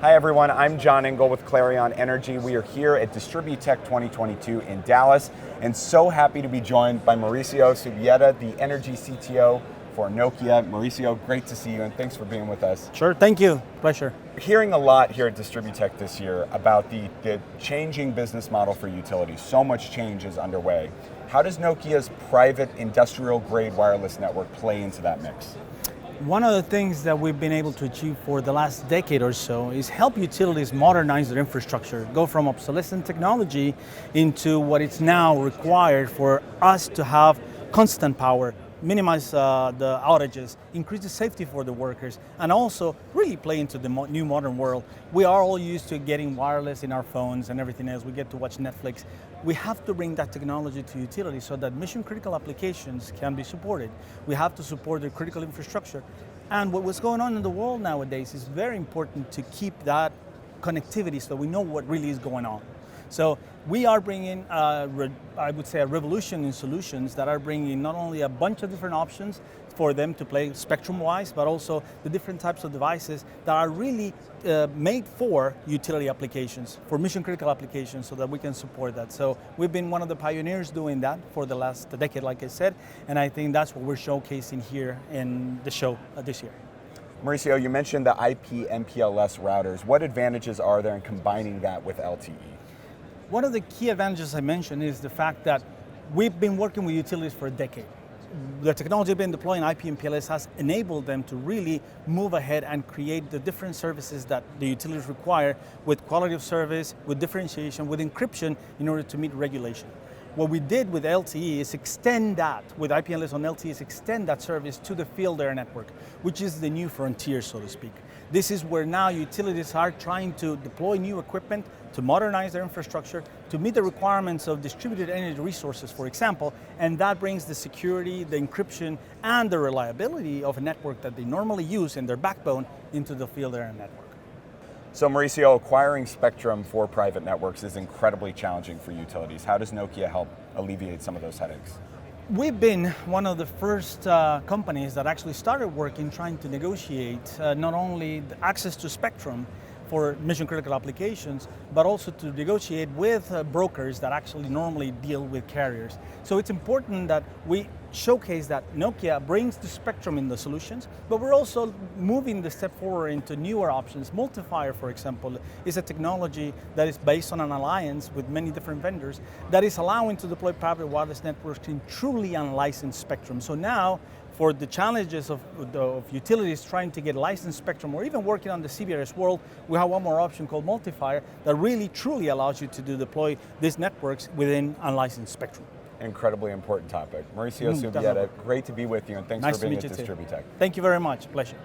Hi everyone, I'm John Engel with Clarion Energy. We are here at Distributech 2022 in Dallas, and so happy to be joined by Mauricio Subieta, the Energy CTO for Nokia. Mauricio, great to see you, and thanks for being with us. Sure, thank you, pleasure. Hearing a lot here at Distributech this year about the changing business model for utilities. So much change is underway. How does Nokia's private industrial-grade wireless network play into that mix? One of the things that we've been able to achieve for the last decade or so is help utilities modernize their infrastructure, go from obsolescent technology into what is now required for us to have constant power, minimize the outages, increase the safety for the workers, and also really play into the new modern world. We are all used to getting wireless in our phones and everything else. We get to watch Netflix. We have to bring that technology to utilities so that mission critical applications can be supported. We have to support their critical infrastructure. And what's going on in the world nowadays is very important to keep that connectivity so we know what really is going on. So we are bringing, I would say, a revolution in solutions that are bringing not only a bunch of different options for them to play spectrum-wise, but also the different types of devices that are really made for utility applications, for mission-critical applications, so that we can support that. So we've been one of the pioneers doing that for the last decade, like I said, and I think that's what we're showcasing here in the show this year. Mauricio, you mentioned the IP MPLS routers. What advantages are there in combining that with LTE? One of the key advantages I mentioned is the fact that we've been working with utilities for a decade. The technology we've been deploying, IP and PLS, has enabled them to really move ahead and create the different services that the utilities require with quality of service, with differentiation, with encryption in order to meet regulation. What we did with LTE is extend that, with IPLS on LTE, is extend that service to the field air network, which is the new frontier, so to speak. This is where now utilities are trying to deploy new equipment, to modernize their infrastructure, to meet the requirements of distributed energy resources, for example, and that brings the security, the encryption, and the reliability of a network that they normally use in their backbone into the field air network. So Mauricio, acquiring spectrum for private networks is incredibly challenging for utilities. How does Nokia help alleviate some of those headaches? We've been one of the first companies that actually started working trying to negotiate not only the access to spectrum for mission critical applications, but also to negotiate with brokers that actually normally deal with carriers. So it's important that we showcase that Nokia brings the spectrum in the solutions, but we're also moving the step forward into newer options. Multifire, for example, is a technology that is based on an alliance with many different vendors that is allowing to deploy private wireless networks in truly unlicensed spectrum. So now, for the challenges of utilities trying to get licensed spectrum or even working on the CBRS world, we have one more option called Multifire that really truly allows you to deploy these networks within unlicensed spectrum. Incredibly important topic. Mauricio Subieta, great to be with you, and thanks for being at Distributech. Thank you very much, pleasure.